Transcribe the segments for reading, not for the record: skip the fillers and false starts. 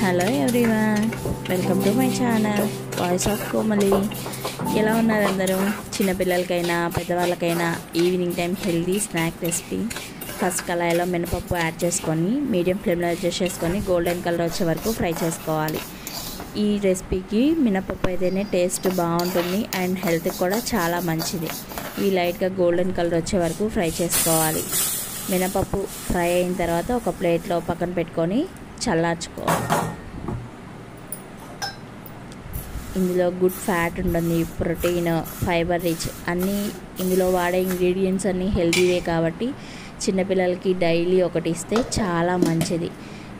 Hello everyone, welcome to my channel voice of Komali. ఎలా ఉన్నారు అందరూ? చిన్నపిల్లలకైనా పెద్దవాళ్ళకైనా evening time healthy snack recipe. First కళాయిలో మినపప్పు యాడ్ చేసుకొని మీడియం ఫ్లేమ్లో అడ్జస్ట్ చేసుకొని గోల్డెన్ కలర్ వచ్చే వరకు ఫ్రై చేసుకోవాలి. ఈ రెసిపీకి మినపప్పు అయితేనే టేస్ట్ బాగుంటుంది అండ్ హెల్త్కి కూడా చాలా మంచిది. ఈ లైట్గా గోల్డెన్ కలర్ వచ్చే వరకు ఫ్రై చేసుకోవాలి. మినపప్పు ఫ్రై అయిన తర్వాత ఒక ప్లేట్లో పక్కన పెట్టుకొని చల్లార్చుకోవాలి. ఇందులో గుడ్ ఫ్యాట్ ఉంటుంది, ప్రోటీన్, ఫైబర్ రిచ్ అన్నీ ఇందులో వాడే ఇంగ్రీడియంట్స్ అన్నీ హెల్తీవే కాబట్టి చిన్నపిల్లలకి డైలీ ఒకటి ఇస్తే చాలా మంచిది.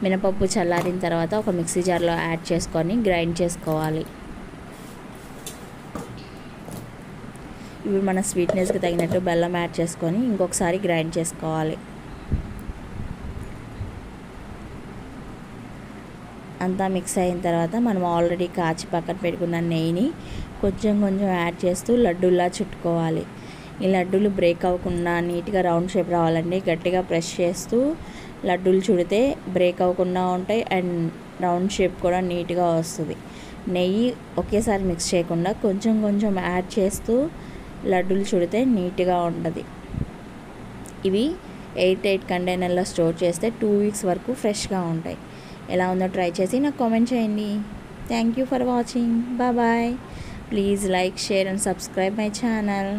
మినపప్పు చల్లారిన తర్వాత ఒక మిక్సీ జార్లో యాడ్ చేసుకొని గ్రైండ్ చేసుకోవాలి. ఇప్పుడు మన స్వీట్నెస్కి తగినట్టు బెల్లం యాడ్ చేసుకొని ఇంకొకసారి గ్రైండ్ చేసుకోవాలి. అంతా మిక్స్ అయిన తర్వాత మనం ఆల్రెడీ కాచి పక్కన పెట్టుకున్న నెయ్యిని కొంచెం కొంచెం యాడ్ చేస్తూ లడ్డూలా చుట్టుకోవాలి. ఈ లడ్డూలు బ్రేక్ అవ్వకుండా నీట్గా రౌండ్ షేప్ రావాలండి. గట్టిగా ప్రెస్ చేస్తూ లడ్డూలు చుడితే బ్రేక్ అవ్వకుండా ఉంటాయి అండ్ రౌండ్ షేప్ కూడా నీట్గా వస్తుంది. నెయ్యి ఒకేసారి మిక్స్ చేయకుండా కొంచెం కొంచెం యాడ్ చేస్తూ లడ్డూలు చుడితే నీట్గా ఉంటుంది. ఇవి 8 కంటైనర్లో స్టోర్ చేస్తే 2 వీక్స్ వరకు ఫ్రెష్గా ఉంటాయి. ఎలా ఉందో ట్రై చేసి నాకు కామెంట్ చేయండి. Thank you for watching. Bye. Please like, share and subscribe my channel.